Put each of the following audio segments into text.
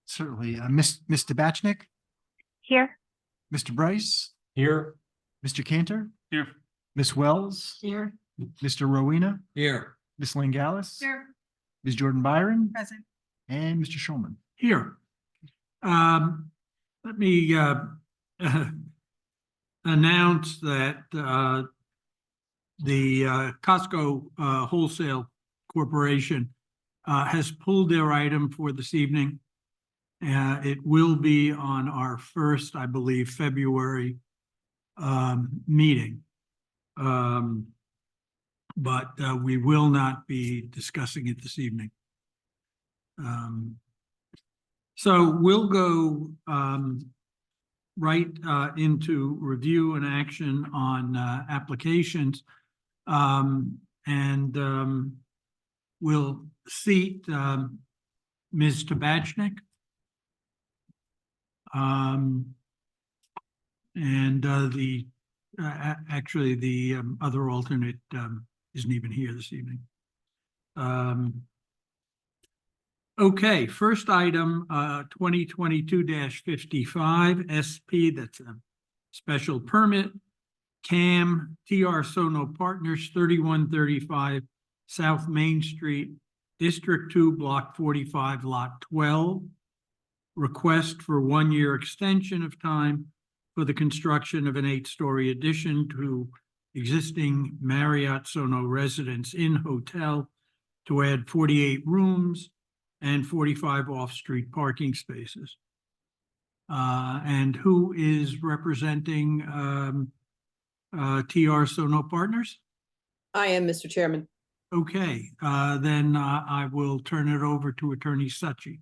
Certainly. Mr. Batchnick, Here. Mr. Bryce, Here. Mr. Cantor, Here. Miss Wells, Here. Mr. Rowena, Here. Miss Langalis, Here. Ms. Jordan Byron, Present. and Mr. Schulman. Here. Let me announce that the Costco Wholesale Corporation has pulled their item for this evening. It will be on our first, I believe, February meeting. But we will not be discussing it this evening. So we'll go right into review and action on applications. We'll seat Ms. Tabachnik. Actually the other alternate isn't even here this evening. Okay, first item, 2022-55 SP, that's a special permit. CAM TR Sono Partners, 3135 South Main Street, District 2, Block 45, Lot 12. Request for 1-year extension of time for the construction of an 8-story addition to existing Marriott Sono Residence Inn Hotel to add 48 rooms and 45 off-street parking spaces. And who is representing TR Sono Partners? I am, Mr. Chairman. Okay, then I will turn it over to Attorney Succi.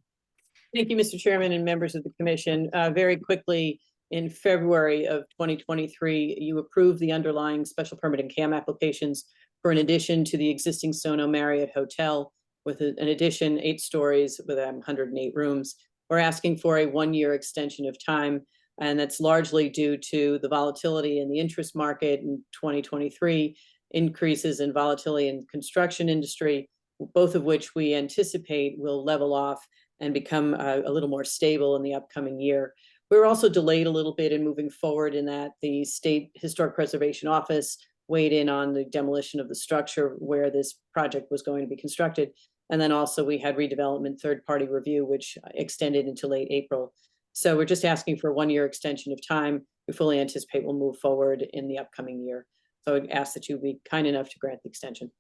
Thank you, Mr. Chairman and members of the commission. Very quickly, in February of 2023, you approved the underlying special permit and CAM applications for an addition to the existing Sono Marriott Hotel with an addition 8 stories with 108 rooms. We're asking for a 1-year extension of time, and that's largely due to the volatility in the interest market in 2023, increases in volatility in the construction industry, both of which we anticipate will level off and become a little more stable in the upcoming year. We're also delayed a little bit in moving forward in that the State Historic Preservation Office weighed in on the demolition of the structure where this project was going to be constructed. And then also we had redevelopment third-party review, which extended into late April. So we're just asking for a 1-year extension of time. We fully anticipate we'll move forward in the upcoming year. So I'd ask that you be kind enough to grant the extension.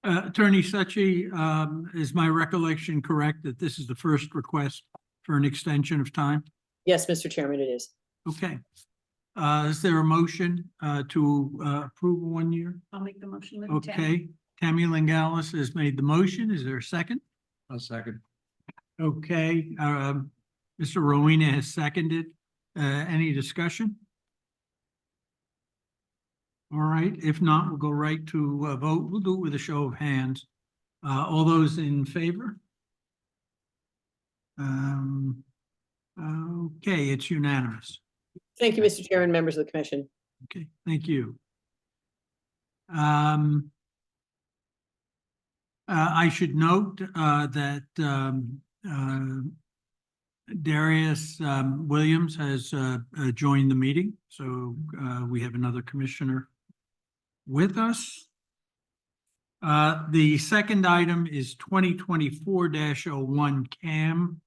Attorney Succi, is my recollection correct that this is the first request for an extension of time? Yes, Mr. Chairman, it is. Okay. Is there a motion to approve 1 year? I'll make the motion. with Okay, Tammy Langalis has made the motion. Is there a second? A second. Okay, Mr. Rowena has seconded. Any discussion? All right, if not, we'll go right to a vote. We'll do it with a show of hands. All those in favor? Okay, it's unanimous. Thank you, Mr. Chairman, members of the commission. Okay, thank you. I should note that Darius Williams has joined the meeting, so we have another commissioner with us. The second item is 2024-01 CAM.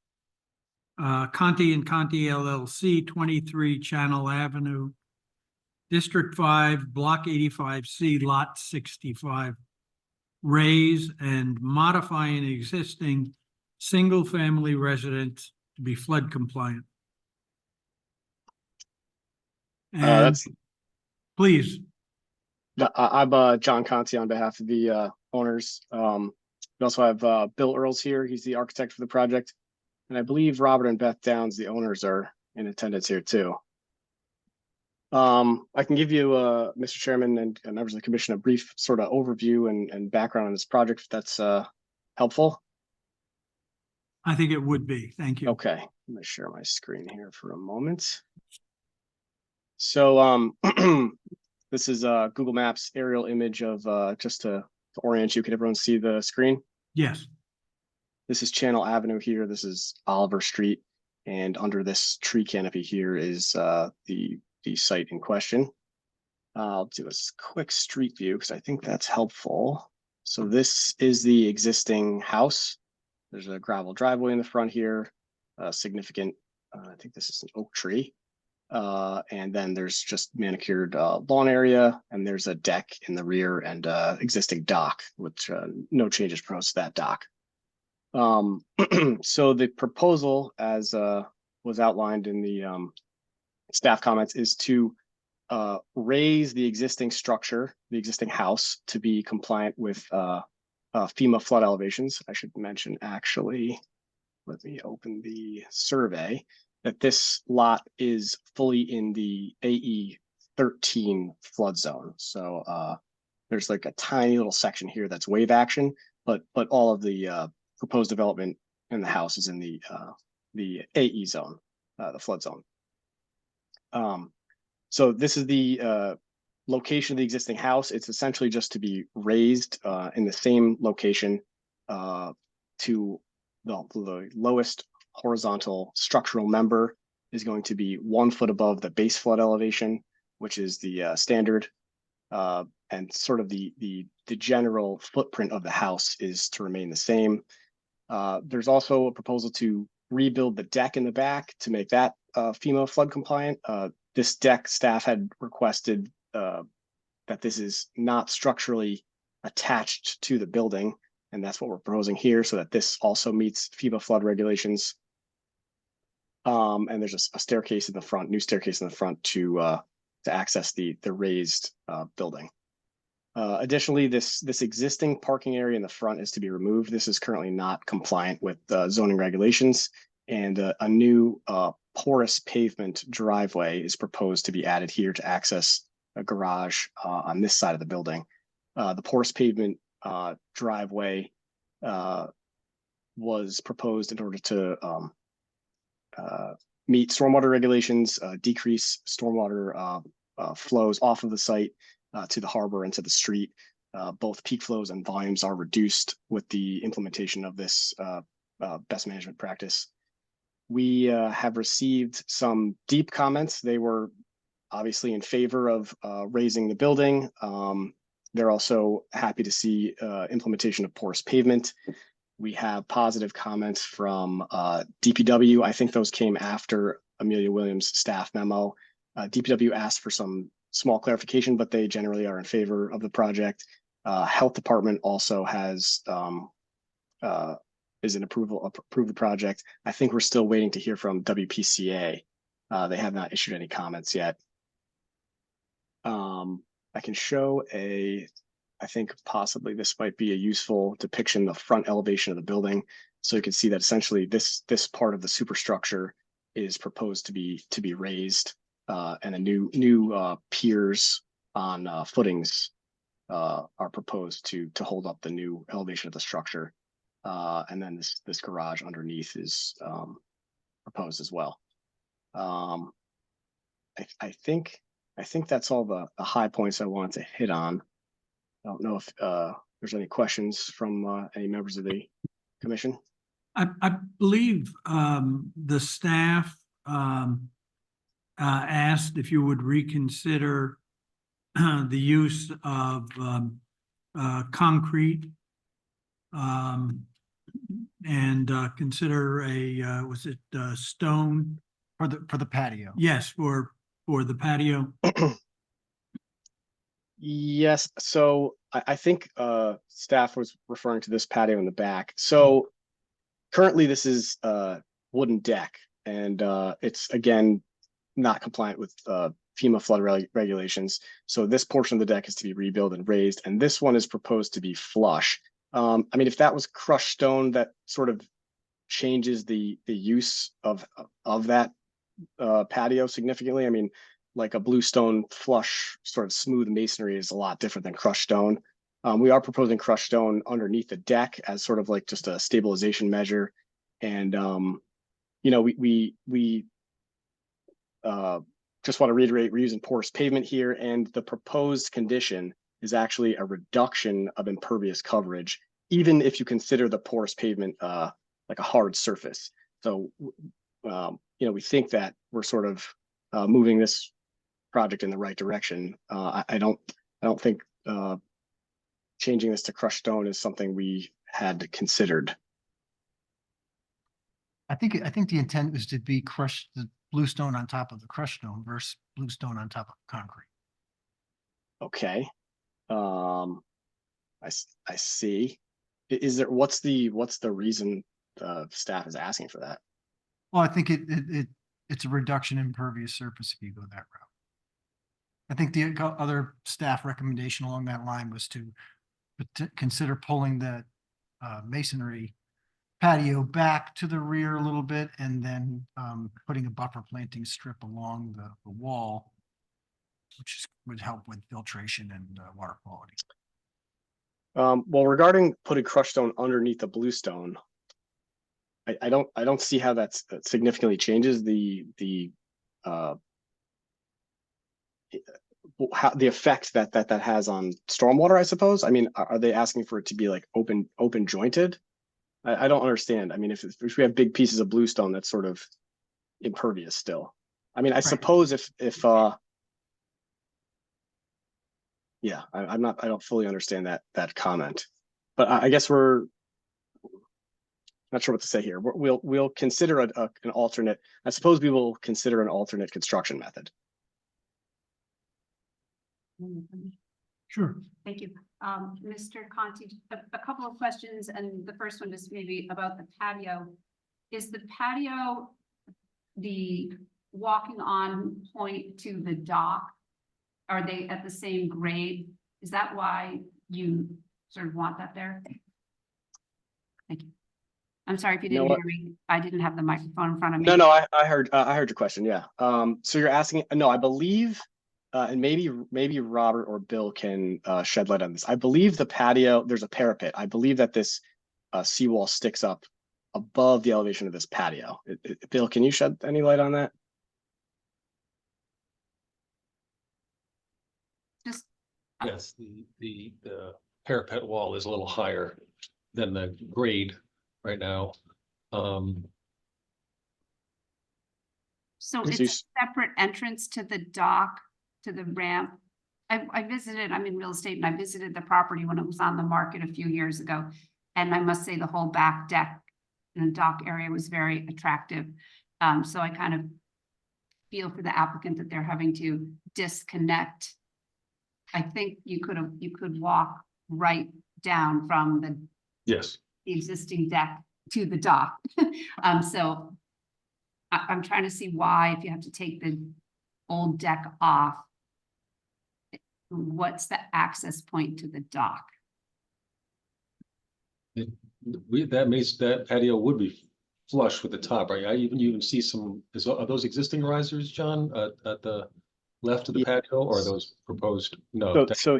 Conti and Conti LLC, 23 Channel Avenue, District 5, Block 85C, Lot 65. Raise and modify an existing single-family residence to be flood compliant. And please. I'm John Conti on behalf of the owners. We also have Bill Earls here. He's the architect for the project. And I believe Robert and Beth Downs, the owners, are in attendance here too. I can give you, Mr. Chairman and members of the commission, a brief sort of overview and background on this project, if that's helpful. I think it would be. Thank you. Okay, I'm going to share my screen here for a moment. So this is Google Maps aerial image of just to orient you. Can everyone see the screen? Yes. This is Channel Avenue here. This is Oliver Street. And under this tree canopy here is the site in question. I'll do a quick street view because I think that's helpful. So this is the existing house. There's a gravel driveway in the front here, significant, I think this is an oak tree. And then there's just manicured lawn area, and there's a deck in the rear and existing dock, which no changes proposed to that dock. So the proposal, as was outlined in the staff comments, is to raise the existing structure, the existing house, to be compliant with FEMA flood elevations. I should mention, actually, let me open the survey, that this lot is fully in the AE 13 flood zone. So there's like a tiny little section here that's wave action, but all of the proposed development in the house is in the AE zone, the flood zone. So this is the location of the existing house. It's essentially just to be raised in the same location to the lowest horizontal structural member is going to be 1 foot above the base flood elevation, which is the standard. And sort of the general footprint of the house is to remain the same. There's also a proposal to rebuild the deck in the back to make that FEMA flood compliant. This deck, staff had requested that this is not structurally attached to the building, and that's what we're proposing here, so that this also meets FEMA flood regulations. And there's a staircase in the front, new staircase in the front to access the raised building. Additionally, this existing parking area in the front is to be removed. This is currently not compliant with zoning regulations, and a new porous pavement driveway is proposed to be added here to access a garage on this side of the building. The porous pavement driveway was proposed in order to meet stormwater regulations, decrease stormwater flows off of the site to the harbor and to the street. Both peak flows and volumes are reduced with the implementation of this best management practice. We have received some deep comments. They were obviously in favor of raising the building. They're also happy to see implementation of porous pavement. We have positive comments from DPW. I think those came after Amelia Williams' staff memo. DPW asked for some small clarification, but they generally are in favor of the project. Health Department also has is in approve the project. I think we're still waiting to hear from WPCA. They have not issued any comments yet. I can show I think possibly this might be a useful depiction of the front elevation of the building. So you can see that essentially this part of the superstructure is proposed to be raised, and a new piers on footings are proposed to hold up the new elevation of the structure. And then this garage underneath is proposed as well. I think that's all the high points I wanted to hit on. I don't know if there's any questions from any members of the commission. I believe the staff asked if you would reconsider the use of concrete and consider was it stone? For the patio. Yes, for the patio. Yes, so I think staff was referring to this patio in the back. So currently this is wooden deck, and it's again not compliant with FEMA flood regulations. So this portion of the deck is to be rebuilt and raised, and this one is proposed to be flush. I mean, if that was crushed stone, that sort of changes the use of that patio significantly. I mean, like a bluestone flush sort of smooth masonry is a lot different than crushed stone. We are proposing crushed stone underneath the deck as sort of like just a stabilization measure. And, you know, we just want to reiterate, we're using porous pavement here, and the proposed condition is actually a reduction of impervious coverage. even if you consider the porous pavement like a hard surface. So, we think that we're sort of moving this project in the right direction. I don't think changing this to crushed stone is something we had considered. I think the intent was to be crushed, the bluestone on top of the crushed stone versus bluestone on top of concrete. Okay. I see. Is there, what's the reason the staff is asking for that? Well, I think it's a reduction in impervious surface if you go that route. I think the other staff recommendation along that line was to consider pulling the masonry patio back to the rear a little bit and then putting a buffer planting strip along the wall, which would help with filtration and water quality. Well, regarding putting crushed stone underneath the bluestone, I don't see how that significantly changes the effect that has on stormwater, I suppose. I mean, are they asking for it to be like open jointed? I don't understand. I mean, if we have big pieces of bluestone, that's sort of impervious still. I mean, I suppose if yeah, I don't fully understand that comment, but I guess we're not sure what to say here. We'll consider an alternate. I suppose we will consider an alternate construction method. Sure. Thank you. Mr. Conti, a couple of questions, and the first one is maybe about the patio. Is the patio the walking on point to the dock? Are they at the same grade? Is that why you sort of want that there? Thank you. I'm sorry if you didn't hear me. I didn't have the microphone in front of me. No, I heard your question. Yeah. So you're asking, no, I believe, and maybe Robert or Bill can shed light on this. I believe the patio, there's a parapet. I believe that this seawall sticks up above the elevation of this patio. Bill, can you shed any light on that? Just Yes, the parapet wall is a little higher than the grade right now. so Yes, it's a separate entrance to the dock, to the ramp. I visited, I'm in real estate, and I visited the property when it was on the market a few years ago. And I must say the whole back deck and dock area was very attractive. So I kind of feel for the applicant that they're having to disconnect. I think you could walk right down from the Yes, existing deck to the dock. So I'm trying to see why, if you have to take the old deck off, what's the access point to the dock? that patio would be flush with the top, right? You even see some, are those existing risers, John, at the left of the patio, or are those proposed? No. So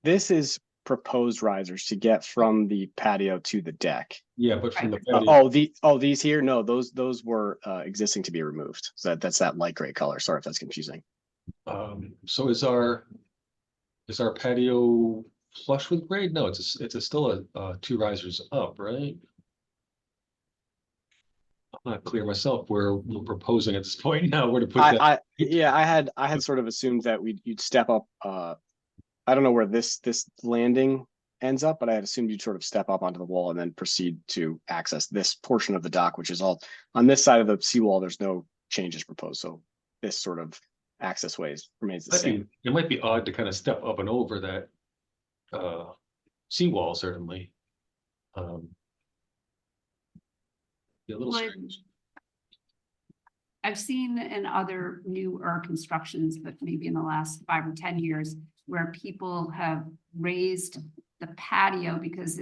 this is proposed risers to get from the patio to the deck. Yeah, but from the patio. These here? No, those were existing to be removed. So that's that light gray color. Sorry if that's confusing. So is our patio flush with grade? No, it's still a two risers up, right? I'm not clear myself where we're proposing at this point now where to put that. I had sort of assumed that you'd step up. I don't know where this landing ends up, but I had assumed you'd sort of step up onto the wall and then proceed to access this portion of the dock, which is all on this side of the seawall. There's no changes proposed, so this sort of access ways remains the same. It might be odd to kind of step up and over that seawall, certainly. Be a little strange. I've seen in other newer constructions, but maybe in the last 5 or 10 years, where people have raised the patio because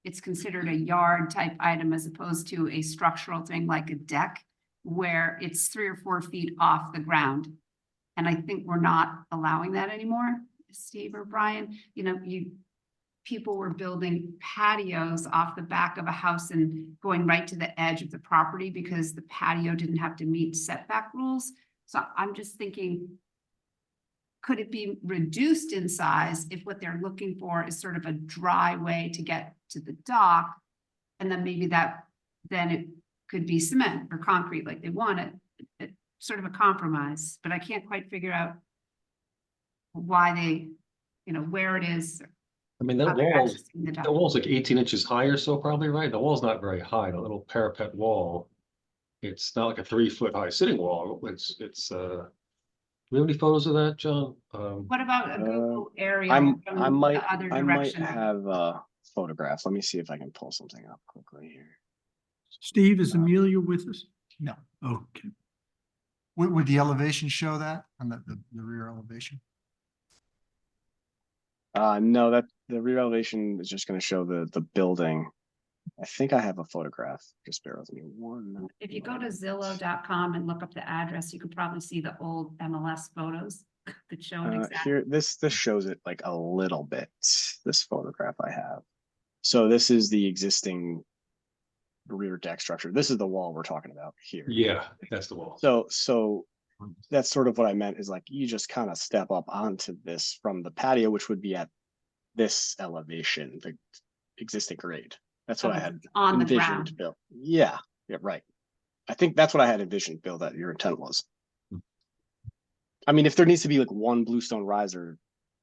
it's considered a yard type item as opposed to a structural thing like a deck, where it's 3 or 4 feet off the ground. And I think we're not allowing that anymore, Steve or Brian. You know, people were building patios off the back of a house and going right to the edge of the property because the patio didn't have to meet setback rules. So I'm just thinking, could it be reduced in size if what they're looking for is sort of a dry way to get to the dock? And then maybe then it could be cement or concrete like they want it. It's sort of a compromise, but I can't quite figure out why they, where it is. I mean, how that they're wall's, accessing the dock. the wall's like 18 inches high or so probably, right? The wall's not very high, the little parapet wall. It's not like a 3-foot high sitting wall. Do we have any photos of that, John? What about a Google aerial I from the might, other I might direction? have photographs. Let me see if I can pull something up quickly here. Steve, is Amelia with us? No. Okay. Would the elevation show that on the rear elevation? No, that the rear elevation is just going to show the building. I think I have a photograph. Just bear with me one. If you go to Zillow.com and look up the address, you could probably see the old MLS photos that show it exactly. Here, this shows it like a little bit. This photograph I have. So this is the existing rear deck structure. This is the wall we're talking about here. Yeah, that's the wall. So that's sort of what I meant is like you just kind of step up onto this from the patio, which would be at this elevation, the existing grade. That's what I had On the envisioned, ground. Bill. Yeah, right. I think that's what I had envisioned, Bill, that your intent was. I mean, if there needs to be like one bluestone riser,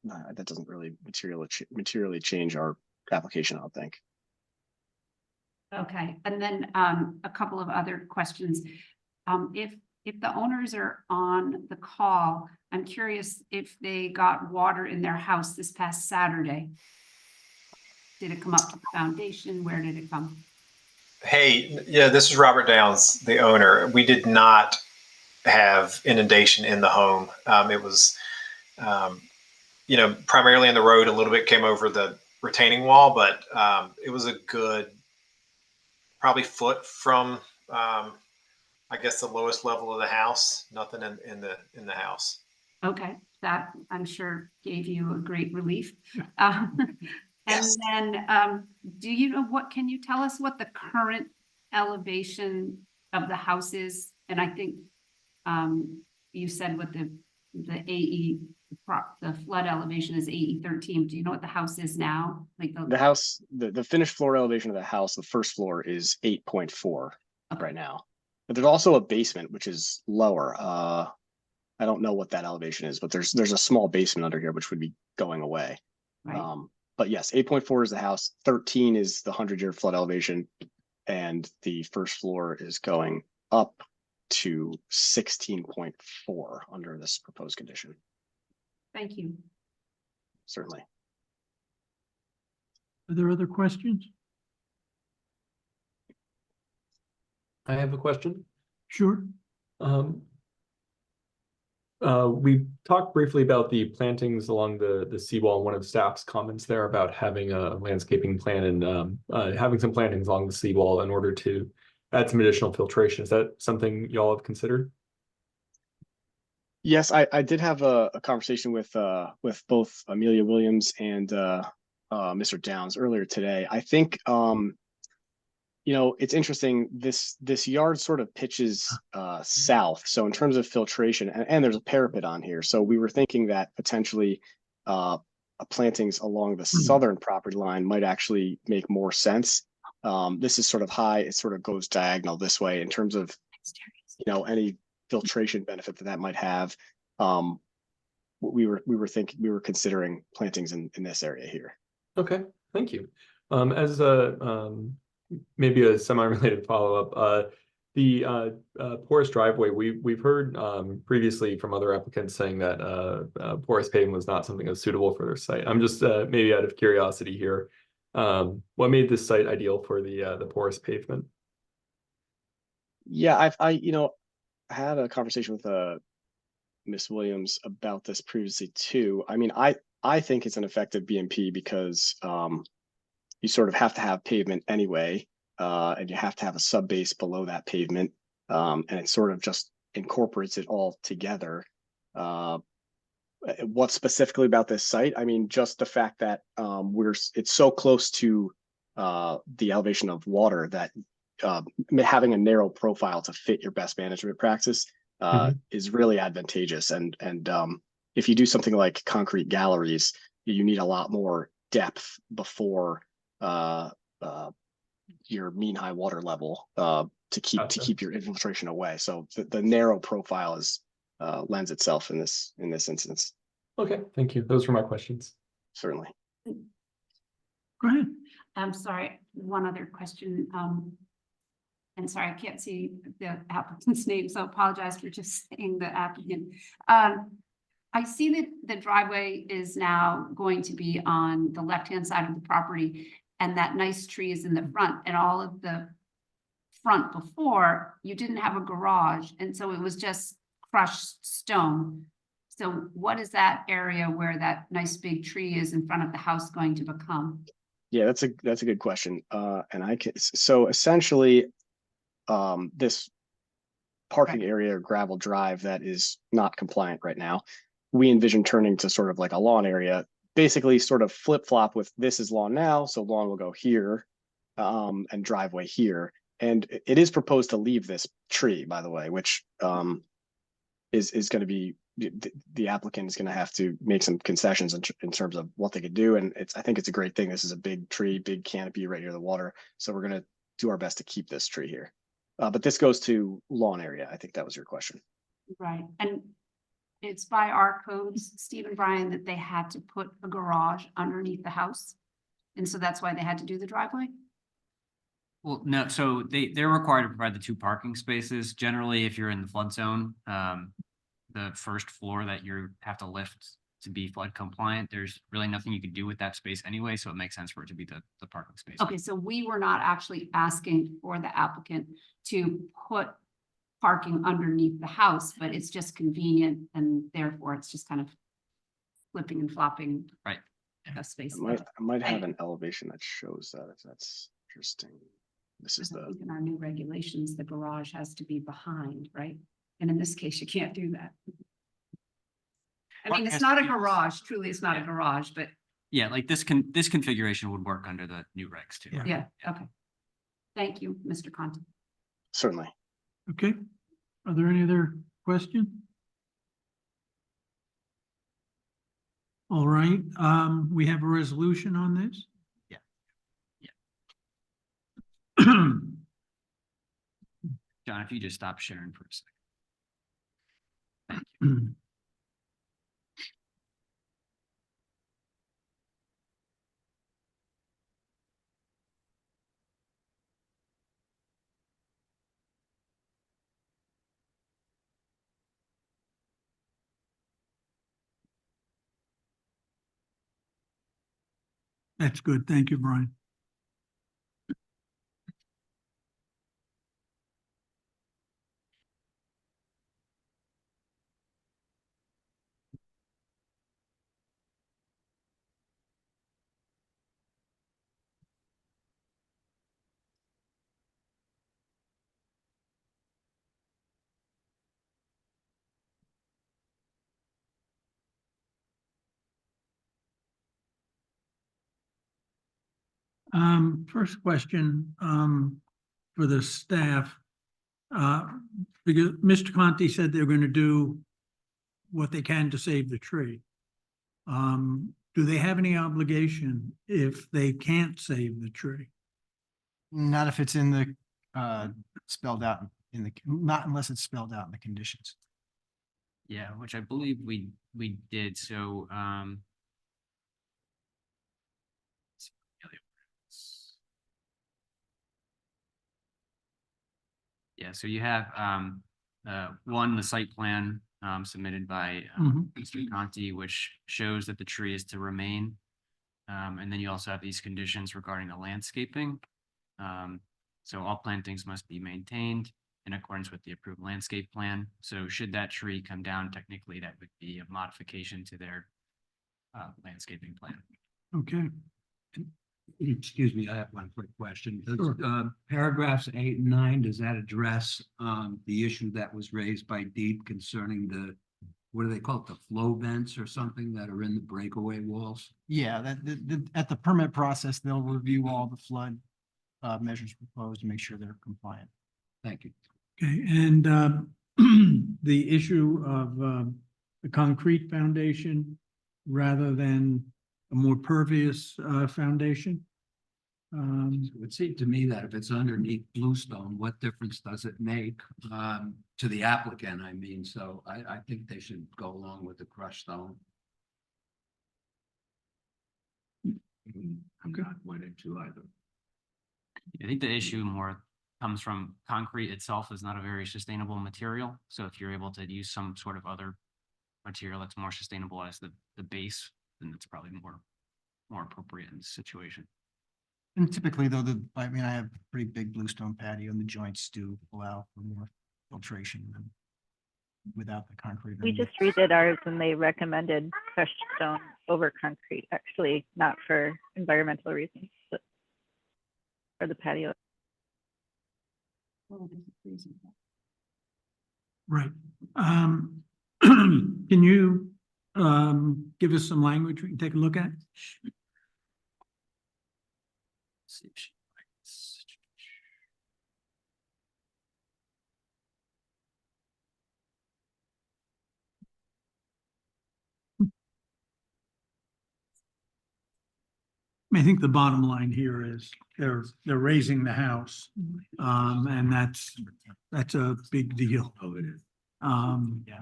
that doesn't really materially change our application, I don't think. Okay, and then a couple of other questions. If the owners are on the call, I'm curious if they got water in their house this past Saturday. Did it come up to the foundation? Where did it come? Hey, yeah, this is Robert Downs, the owner. We did not have inundation in the home. It was, primarily in the road. A little bit came over the retaining wall, but it was a good, probably foot from, I guess, the lowest level of the house. Nothing in the house. Okay, that I'm sure gave you a great relief. And Yes. then, do you know can you tell us what the current elevation of the house is? And I think you said what the the flood elevation is AE 13. Do you know what the house is now? Like The house, the finished floor elevation of the house, the first floor is 8.4 right now. But there's also a basement, which is lower. I don't know what that elevation is, but there's a small basement under here, which would be going away. Right. But yes, 8.4 is the house, 13 is the 100-year flood elevation, and the first floor is going up to 16.4 under this proposed condition. Thank you. Certainly. Are there other questions? I have a question. Sure. We talked briefly about the plantings along the seawall. One of staff's comments there about having a landscaping plan and having some plantings along the seawall in order to add some additional filtration. Is that something y'all have considered? Yes, I did have a conversation with both Amelia Williams and Mr. Downs earlier today. I think it's interesting. This yard sort of pitches south. So in terms of filtration, and there's a parapet on here. So we were thinking that potentially plantings along the southern property line might actually make more sense. This is sort of high. It sort of goes diagonal this way in terms of any filtration benefit that might have. We were considering plantings in this area here. Okay, thank you. As a maybe a semi-related follow-up, the porous driveway, we've heard previously from other applicants saying that porous paving was not something that's suitable for their site. I'm just maybe out of curiosity here, what made this site ideal for the porous pavement? Yeah, I had a conversation with Miss Williams about this previously too. I mean, I think it's an effective BMP because you sort of have to have pavement anyway, and you have to have a sub base below that pavement, and it sort of just incorporates it all together. What specifically about this site? I mean, just the fact that it's so close to the elevation of water that having a narrow profile to fit your best management practice is really advantageous. And if you do something like concrete galleries, you need a lot more depth before your mean high water level to Gotcha. keep your infiltration away. So the narrow profile is lends itself in this instance, Okay, thank you. Those were my questions. certainly. Go ahead. I'm sorry, one other question. And sorry, I can't see the applicant's name, so apologize for just saying the applicant. I see that the driveway is now going to be on the left-hand side of the property, and that nice tree is in the front, and all of the front before, you didn't have a garage, and so it was just crushed stone. So what is that area where that nice big tree is in front of the house going to become? Yeah, that's a good question. And I can, so essentially, this parking area or gravel drive that is not compliant right now, we envision turning to sort of like a lawn area, basically sort of flip flop with this is lawn now, so lawn will go here, and driveway here. And it is proposed to leave this tree, by the way, which is going to be, the applicant is going to have to make some concessions in terms of what they could do. And I think it's a great thing. This is a big tree, big canopy right near the water. So we're going to do our best to keep this tree here. But this goes to lawn area. I think that was your question. Right, and it's by our codes, Steve and Brian, that they had to put a garage underneath the house. And so that's why they had to do the driveway? Well, no, so they're required to provide the 2 parking spaces. Generally, if you're in the flood zone, the first floor that you have to lift to be flood compliant, there's really nothing you can do with that space anyway, so it makes sense for it to be the parking space. Okay, so we were not actually asking for the applicant to put parking underneath the house, but it's just convenient, and therefore it's just kind of flipping and flopping. Right. A space. I might have an elevation that shows that, if that's interesting. This is I the, think in our new regulations, the garage has to be behind, right? And in this case, you can't do that. I mean, it's not a garage, truly, it's not a garage, but Yeah, like this configuration would work under the new regs too. Yeah. yeah, okay. Thank you, Mr. Conti. certainly. Okay. Are there any other questions? All right, we have a resolution on this? Yeah. John, if you just stop sharing for a second. Thank you. That's good. Thank you, Brian. First question, for the staff. Because Mr. Conti said they're gonna do what they can to save the tree. Do they have any obligation if they can't save the tree? Not if it's in the, spelled out in the, not unless it's spelled out in the conditions. Yeah, which I believe we did, so, yeah, so you have, one, the site plan, submitted by, Mr. Conti, which shows that the tree is to remain. And then you also have these conditions regarding the landscaping. So all plantings must be maintained in accordance with the approved landscape plan. So should that tree come down, technically that would be a modification to their landscaping plan. Okay, Excuse me, I have one quick question. Does, Sure. paragraphs 8 and 9, does that address the issue that was raised by Deep concerning the, what do they call it, the flow vents or something that are in the breakaway walls? Yeah, at the permit process, they'll review all the flood measures proposed to make sure they're compliant. Thank you. okay, and the issue of the concrete foundation rather than a more pervious, foundation. It would seem to me that if it's underneath bluestone, what difference does it make to the applicant? I mean, so I think they should go along with the crushed stone. I'm not wedded to either. I think the issue more comes from concrete itself is not a very sustainable material. So if you're able to use some sort of other material that's more sustainable as the base, then it's probably more appropriate in this situation. And typically though, I mean, I have a pretty big bluestone patio and the joints do allow for more filtration than without the concrete. We underneath. just redid ours and they recommended crushed stone over concrete, actually, not for environmental reasons, but for the patio. Oh, this is freezing. Right. Can you give us some language we can take a look at? See if she likes- I think the bottom line here is they're raising the house. And that's a big deal.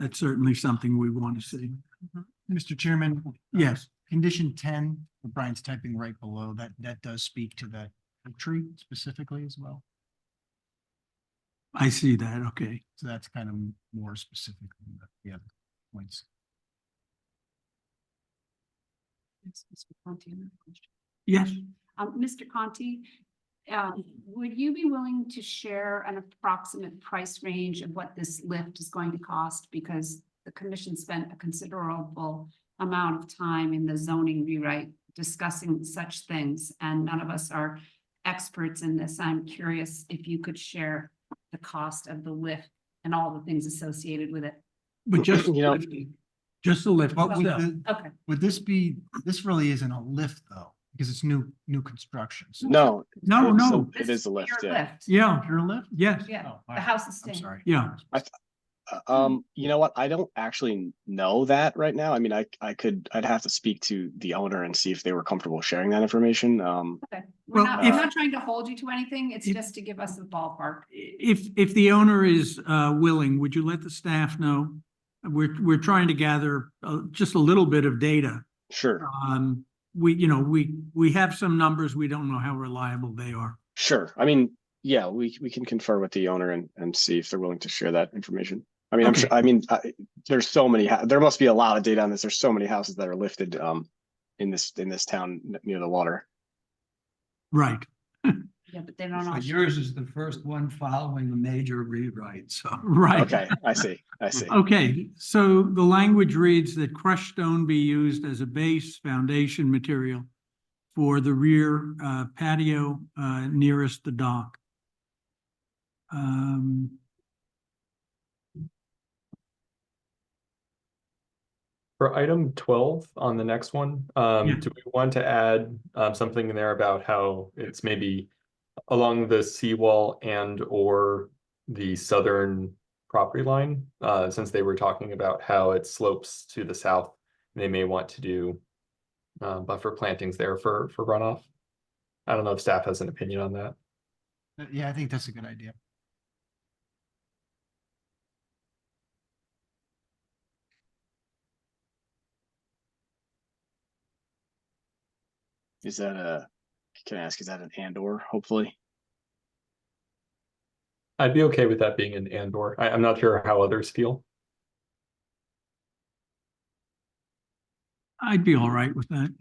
That's certainly something we want to see. Mr. Chairman. Yes. Condition 10, that Brian's typing right below, that does speak to the tree specifically as well. I see that. Okay. So that's kind of more specific than the other points. Yes, Mr. Conti, another question. Yes. Mr. Conti, would you be willing to share an approximate price range of what this lift is going to cost? Because the commission spent a considerable amount of time in the zoning rewrite discussing such things, and none of us are experts in this. I'm curious if you could share the cost of the lift and all the things associated with it. But just, You know- just the lift. But itself. Okay. would this really isn't a lift though, because it's new construction. So No. No, it's a- no. It is a lift, Pure yeah. lift. Yeah. Pure lift? Yes. Yeah, Oh, the wow. house is I'm staying. sorry. Yeah. You know what? I don't actually know that right now. I mean, I'd have to speak to the owner and see if they were comfortable sharing that information. Okay. We're Well, not, if- I'm not trying to hold you to anything. It's if- just to give us a ballpark. If the owner is willing, would you let the staff know? We're trying to gather just a little bit of data. Sure, We have some numbers. We don't know how reliable they are. sure. I mean, yeah, we can confer with the owner and see if they're willing to share that information. I mean, I'm Okay. sure, I mean, there's so many, there must be a lot of data on this. There's so many houses that are lifted in this town near the water. Right. Yeah, but they don't So all. yours is the first one following a major rewrite, so. Right. Okay, I see. Okay, so the language reads that crushed stone be used as a base foundation material for the rear patio nearest the dock. For item 12 on the next one, Yeah. do we want to add something in there about how it's maybe along the seawall and or the southern property line? Since they were talking about how it slopes to the south, they may want to do buffer plantings there for runoff. I don't know if staff has an opinion on that. Yeah, I think that's a good idea. Can I ask, is that an and/or, hopefully? I'd be okay with that being an and/or. I'm not sure how others feel. I'd be all right with that.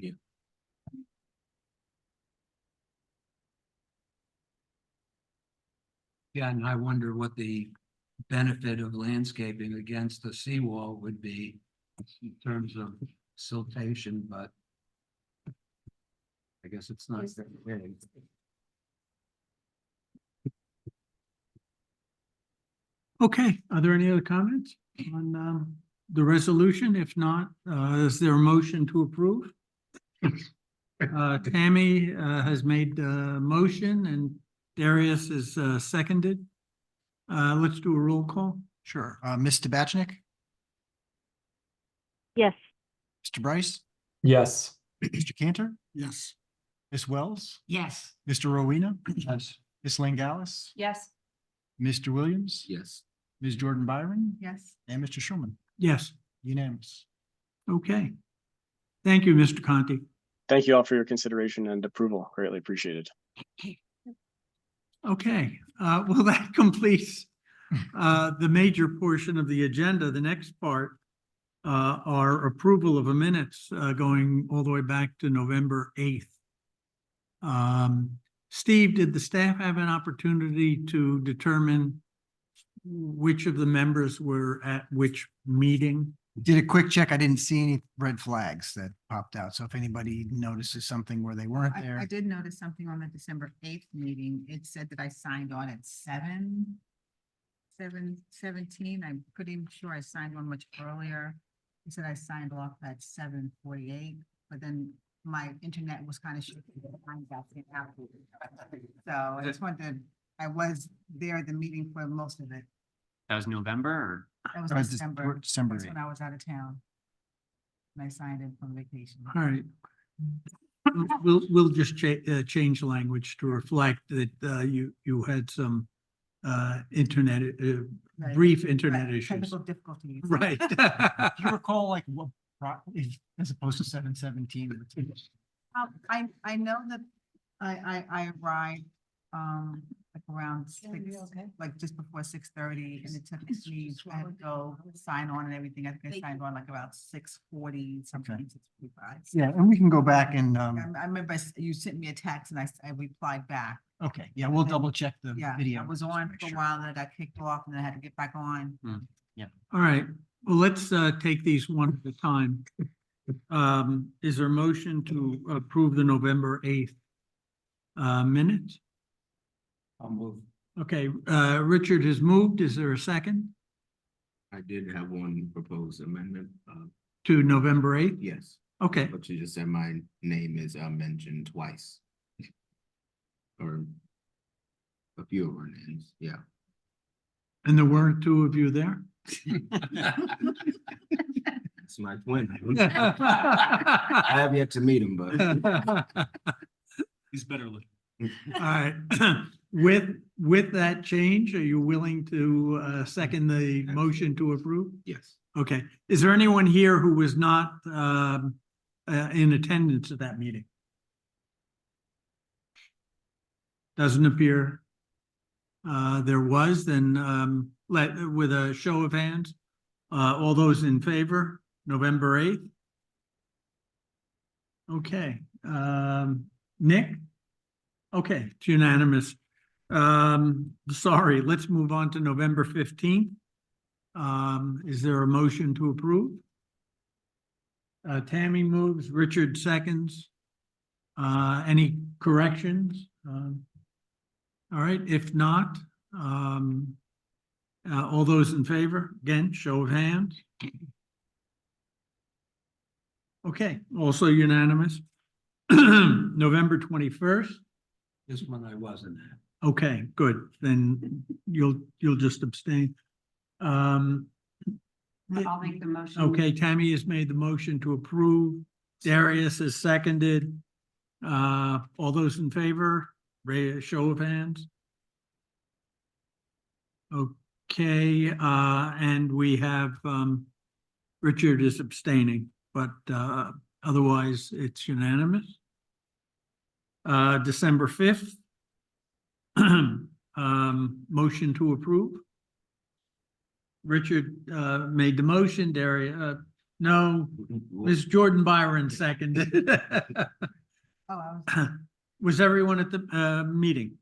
Yeah, and I wonder what the benefit of landscaping against the seawall would be in terms of siltation, but I guess it's not. Yes. very big. Okay, are there any other comments on the resolution? If not, is there a motion to approve? Tammy has made a motion and Darius is seconded. Let's do a roll call. Sure. Ms. Tabachnik, Yes. Mr. Bryce, Yes. Mr. Cantor, Yes. Ms. Wells, Yes. Mr. Rowena, Yes. Ms. Langallis, Yes. Mr. Williams, Yes. Ms. Jordan Byron, Yes. and Mr. Schulman. Yes. Unanimous. Okay. Thank you, Mr. Conti. Thank you all for your consideration and approval. Greatly appreciated. Okay, well, that completes the major portion of the agenda. The next part are approval of the minutes going all the way back to November 8th. Steve, did the staff have an opportunity to determine which of the members were at which meeting? Did a quick check. I didn't see any red flags that popped out. So if anybody notices something where they weren't I there, did notice something on the December 8th meeting. It said that I signed on at 7:17. I'm pretty sure I signed on much earlier. It said I signed off at 7:48, but then my internet was kind of shaky. So I just wanted, I was there at the meeting for most of it. That was November or? That was This- December. December That's when 8th. I was out of town. And I signed in from vacation. All right. We'll just change language to reflect that you had some internet, Right. brief internet Right, issues. Technical difficulties. Right. do you recall like what, as opposed to 7:17? I know that I arrived, like around 6, like just before 6:30, and it took me, I had to go sign on and everything. I think I signed on like about 6:40, something, 6:45. Yeah, and we can go back and, I remember you sent me a text and I replied back. okay, yeah, we'll double check the Yeah, video. I was just to on make for a sure. while, then I got kicked off, and then I had to get back on. All right, well, let's take these one at a time. Is there a motion to approve the November 8th minutes? I'll move. Okay, Richard has moved. Is there a second I did have one proposed amendment. to November 8th? Yes, Okay, but you just said my name is mentioned twice. Or a few of our names, yeah. and there weren't two of you there? It's my twin. I have yet to meet him, but. He's better looking. All right, with that change, are you willing to second the motion to approve? Yes. Okay, is there anyone here who was not in attendance at that meeting? Doesn't appear there was, then with a show of hands, all those in favor, November 8th? Okay, Nick? Okay, it's unanimous. Sorry, let's move on to November 15th. Is there a motion to approve? Tammy moves, Richard seconds. Any corrections? All right, if not, all those in favor, again, show of hands. Okay, also unanimous. November 21st. This one I wasn't at. Okay, good. Then you'll just abstain. I'll make the motion. Okay, Tammy has made the motion to approve. Darius has seconded. All those in favor, raise a show of hands. Okay, and we have, Richard is abstaining, but, otherwise it's unanimous. December 5th. Motion to approve. Richard, made the motion, Darius, no, Ms. Jordan Byron seconded. Oh, Was everyone at the, meeting?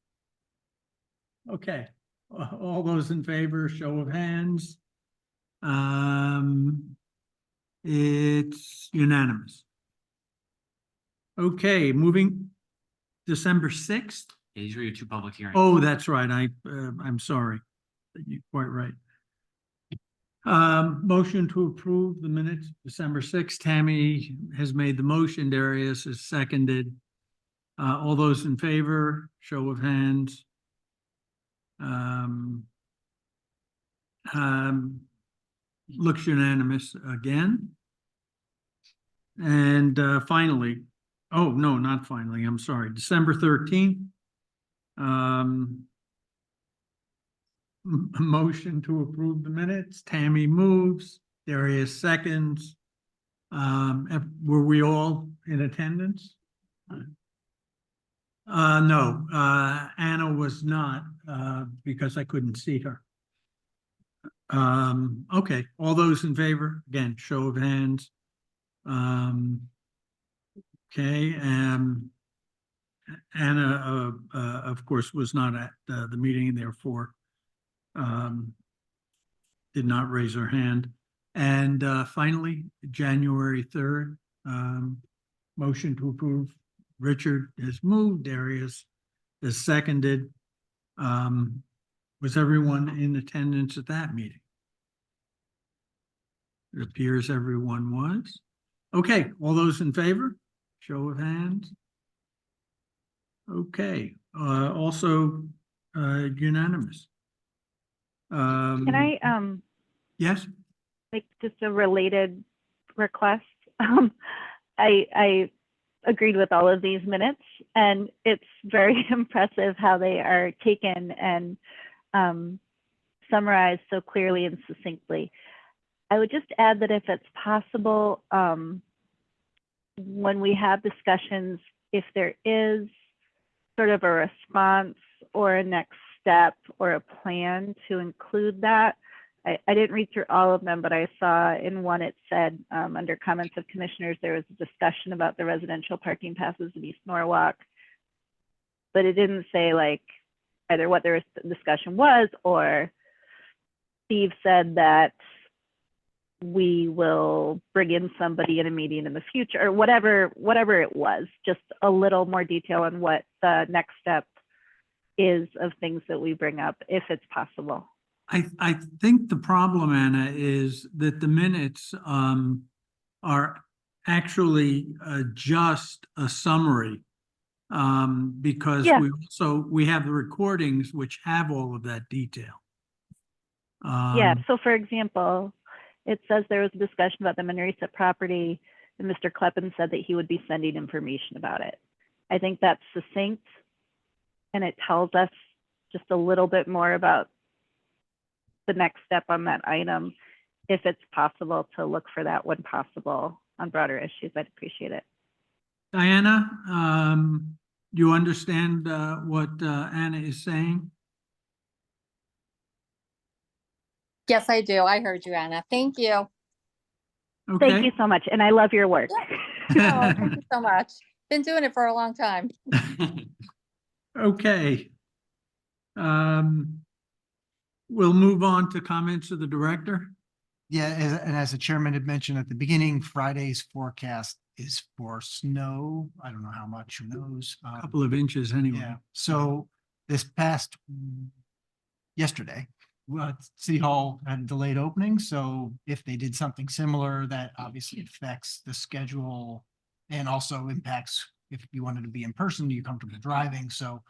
Okay, all those in favor, show of hands. It's unanimous. Okay, moving December 6th. Yeah, these were your two public hearings. Oh, that's right. I'm sorry. You're quite right. Motion to approve the minutes, December 6th. Tammy has made the motion. Darius has seconded. All those in favor, show of hands. Looks unanimous again. And finally, oh, no, not finally, I'm sorry, December 13th. A motion to approve the minutes. Tammy moves, Darius seconds. Were we all in attendance? No, Anna was not, because I couldn't see her. Okay, all those in favor, again, show of hands. Okay, Anna, of course, was not at the meeting, and therefore did not raise her hand. And finally, January 3rd, motion to approve. Richard has moved, Darius has seconded. Was everyone in attendance at that meeting? It appears everyone was. Okay, all those in favor? Show of hands. Okay, also unanimous. Can I Yes, make just a related request? I agreed with all of these minutes, and it's very impressive how they are taken and summarized so clearly and succinctly. I would just add that if it's possible, when we have discussions, if there is sort of a response or a next step or a plan to include that. I didn't read through all of them, but I saw in one it said under comments of commissioners, there was a discussion about the residential parking passes in East Norwalk, but it didn't say like either what the discussion was, or Steve said that we will bring in somebody in a meeting in the future, or whatever it was, just a little more detail on what the next step is of things that we bring up, if it's possible. I think the problem, Anna, is that the minutes are actually just a summary. Because Yeah. we have the recordings which have all of that detail. Yeah, so for example, it says there was a discussion about the Manresa property, and Mr. Kleppen said that he would be sending information about it. I think that's succinct, and it tells us just a little bit more about the next step on that item. If it's possible to look for that when possible on broader issues, I'd appreciate it. Diana, you understand what Anna is saying? Yes, I do. I heard you, Anna. Thank you. Okay. Thank you so much, and I love your work. Oh, thank you so much. Been doing it for a long time. Okay. We'll move on to comments of the director. Yeah, and as the chairman had mentioned at the beginning, Friday's forecast is for snow. I don't know how much, who knows? A couple of inches anyway. Yeah, so this past yesterday, City Hall had a delayed opening, so if they did something similar, that obviously affects the schedule and also impacts if you wanted to be in person, you're comfortable driving, so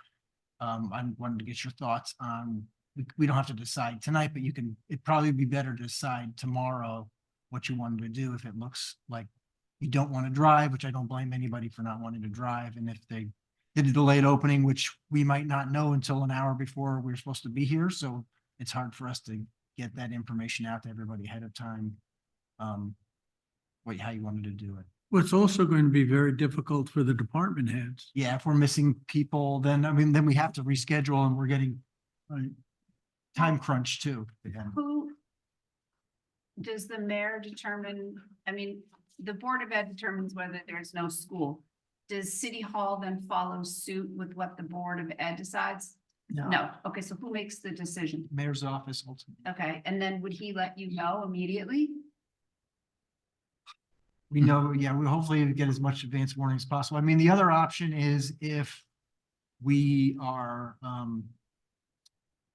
I wanted to get your thoughts on, we don't have to decide tonight, but it'd probably be better to decide tomorrow what you wanted to do if it looks like you don't want to drive, which I don't blame anybody for not wanting to drive, and if they did a delayed opening, which we might not know until an hour before we're supposed to be here, so it's hard for us to get that information out to everybody ahead of time. How you wanted to do it. Well, it's also going to be very difficult for the department heads. Yeah, if we're missing people, then we have to reschedule and we're getting time crunch too. Again. Who does the mayor determine? I mean, the Board of Ed determines whether there's no school. Does City Hall then follow suit with what the Board of Ed decides? No. Okay, so who makes the decision? Mayor's office ultimately. Okay, and then would he let you know immediately? We know, yeah, we hopefully get as much advance warning as possible. I mean, the other option is if we are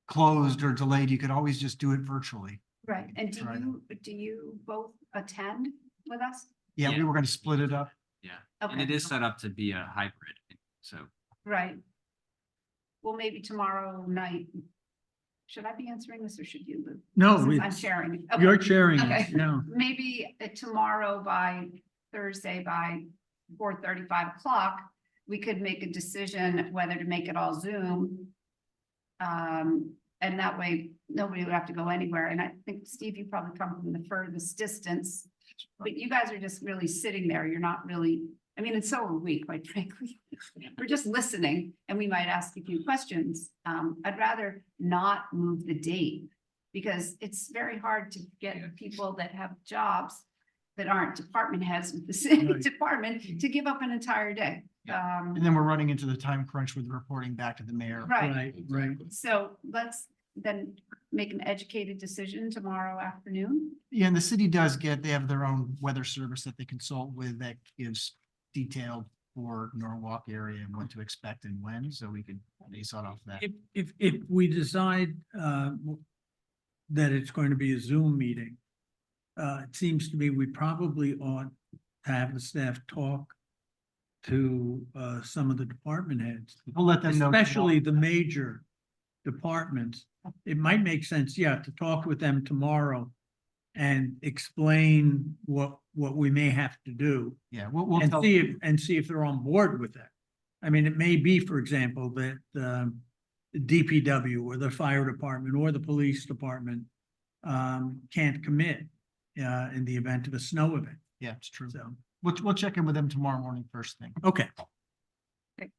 closed or delayed, you could always just do it virtually. Right, and Right. do you both attend with us? Yeah, Yeah. we were going to split it up. Yeah, and it Okay. is set up to be a hybrid, so. Right. Well, maybe tomorrow night. Should I be answering this or should you, Lou? No, Since I'm it's- sharing. You're Okay. sharing it, Okay. yeah. Maybe tomorrow by Thursday by 4:30, 5 o'clock, we could make a decision whether to make it all Zoom. And that way, nobody would have to go anywhere. And I think, Steve, you probably come from the furthest distance. But you guys are just really sitting there. You're not really, I mean, and so are we, quite frankly. We're just listening and we might ask a few questions. I'd rather not move the date because it's very hard to get people that have jobs that aren't department heads with the city Right. department to give up an entire day. And then we're running into the time crunch with reporting back to the mayor. Right. Right. So let's then make an educated decision tomorrow afternoon. Yeah, and the city does they have their own weather service that they consult with that gives detailed for Norwalk area and what to expect and when, so we could base it off that. If we decide, that it's going to be a Zoom meeting, it seems to me we probably ought to have the staff talk to, some of the department heads. We'll let them know. Especially the major departments. It might make sense, yeah, to talk with them tomorrow and explain what we may have to do Yeah, we'll and tell. see if they're on board with that. I mean, it may be, for example, that the DPW or the fire department or the police department can't commit in the event of a snow event. Yeah, it's true. So, We'll check in with them tomorrow morning, first thing. okay. Okay.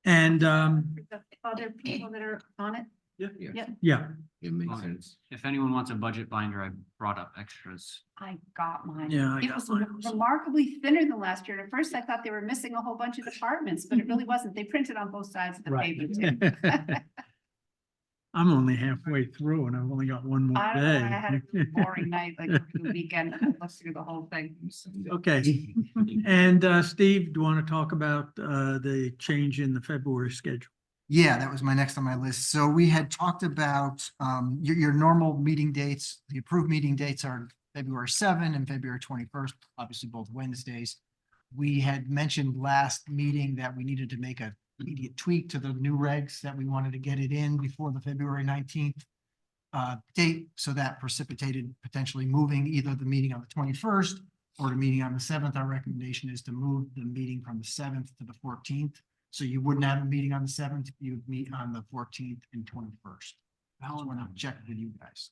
And The other people that are on it, yeah, It makes Okay. sense. If anyone wants a budget binder, I brought up extras. I got mine. Yeah, I It got was mine also. remarkably thinner than last year. At first, I thought they were missing a whole bunch of departments, but it really wasn't. They printed on both sides of the right. paper too. I'm only halfway through and I've only got one more I don't know, I day. had a really boring night, like over the weekend, I looked through the whole thing. Okay, and Steve, do you want to talk about the change in the February schedule? Yeah, that was my next on my list. So we had talked about your normal meeting dates. The approved meeting dates are February 7 and February 21st, obviously both Wednesdays. We had mentioned last meeting that we needed to make a immediate tweak to the new regs that we wanted to get it in before the February 19th date. So that precipitated potentially moving either the meeting on the 21st or the meeting on the 7th. Our recommendation is to move the meeting from the 7th to the 14th. So you wouldn't have a meeting on the 7th, you would meet on the 14th and 21st. I want to check with you guys.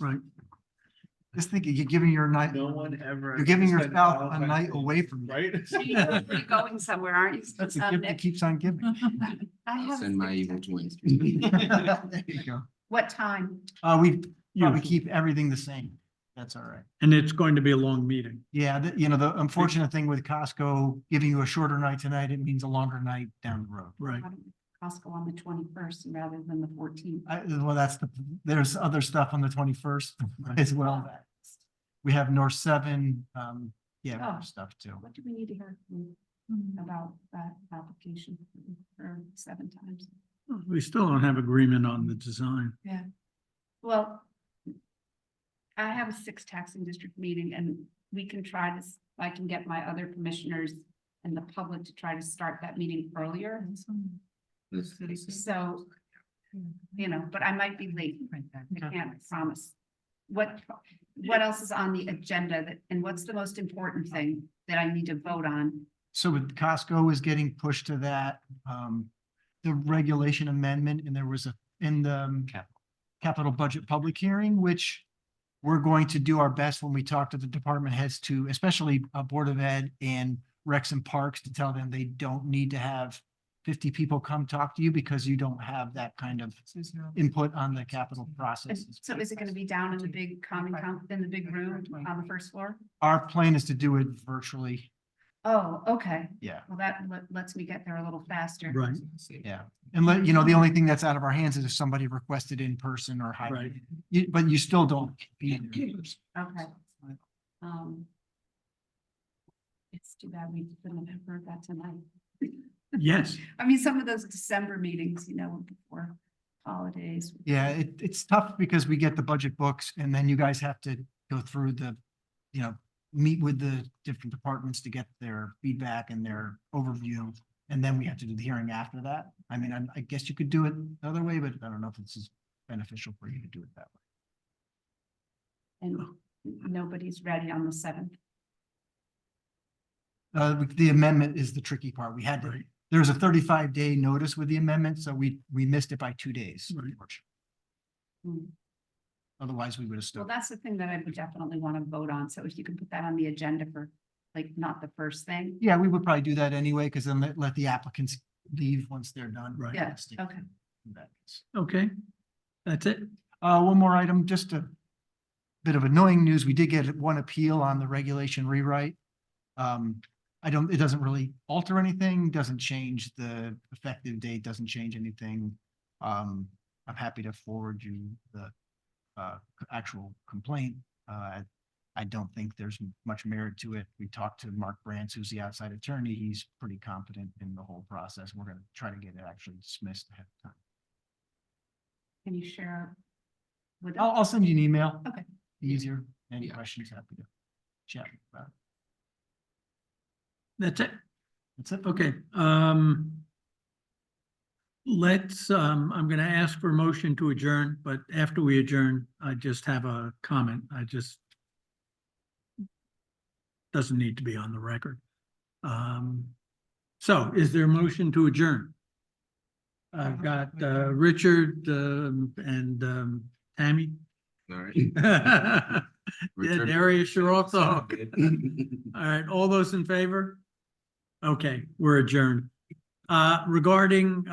Right. Just thinking, you're giving your night, No one ever. you're giving yourself a night away from me. Right? You're going somewhere, aren't you? That's a gift that Nick? keeps on giving. I have. Send my evil six twins. There you go. What time? We probably Usually. keep everything the same. That's all right. And it's going to be a long meeting. Yeah, the unfortunate thing with Costco giving you a shorter night tonight, it means a longer night down the road. Right. Why don't we Costco on the 21st rather than the 14th. Well, there's other stuff on the 21st as well. We have North 7, Oh. other stuff too. What do we need to hear about that application for 7 times? We still don't have agreement on the design. Yeah. Well, I have a 6 taxing district meeting and we can try this, I can get my other commissioners and the public to try to start that meeting earlier. So, but I might be late. I can't promise. What else is on the agenda and what's the most important thing that I need to vote on? So with Costco is getting pushed to that, the regulation amendment, and there was in the capital budget public hearing, which we're going to do our best when we talk to the department heads to, especially Board of Ed and Recs and Parks, to tell them they don't need to have 50 people come talk to you because you don't have that kind of input on the capital process. So is it going to be down in the big in the big room on the first floor? Our plan is to do it virtually. Oh, okay. Yeah. Well, that lets me get there a little faster. Right. Yeah. And the only thing that's out of our hands is if somebody requested in person or hybrid. But you still don't be there in person. Okay. It's too bad we couldn't have heard that tonight. Yes. I mean, some of those December meetings, before holidays. Yeah, it's tough because we get the budget books and then you guys have to go through meet with the different departments to get their feedback and their overview. And then we have to do the hearing after that. I mean, I guess you could do it the other way, but I don't know if it's as beneficial for you to do it that way. And nobody's ready on the 7th. The amendment is the tricky part. We had to, Right. there was a 35-day notice with the amendment, so we missed it by 2 days. Right. unfortunately. Hmm. Otherwise, we would have Well, still. that's the thing that I would definitely want to vote on. So if you can put that on the agenda for, like, not the first thing. Yeah, we would probably do that anyway, because then let the applicants leave once they're done. Right. Yeah, okay. Okay, that's it. One more item, just a bit of annoying news. We did get one appeal on the regulation rewrite. It doesn't really alter anything, doesn't change the effective date, doesn't change anything. I'm happy to forward you the actual complaint. I don't think there's much merit to it. We talked to Mark Brands, who's the outside attorney. He's pretty competent in the whole process. We're gonna try to get it actually dismissed ahead of time. Can you share with? I'll send you an email. Okay. Easier. Any Yeah. questions, happy to chat about it. That's it. That's it. Okay, I'm gonna ask for a motion to adjourn, but after we adjourn, I just have a comment. Doesn't need to be on the record. So is there a motion to adjourn? I've got, Richard, and, Tammy. All right. Yeah, Richard. Darius, you're off the hook. All right, all those in favor? Okay, we're adjourned. Regarding,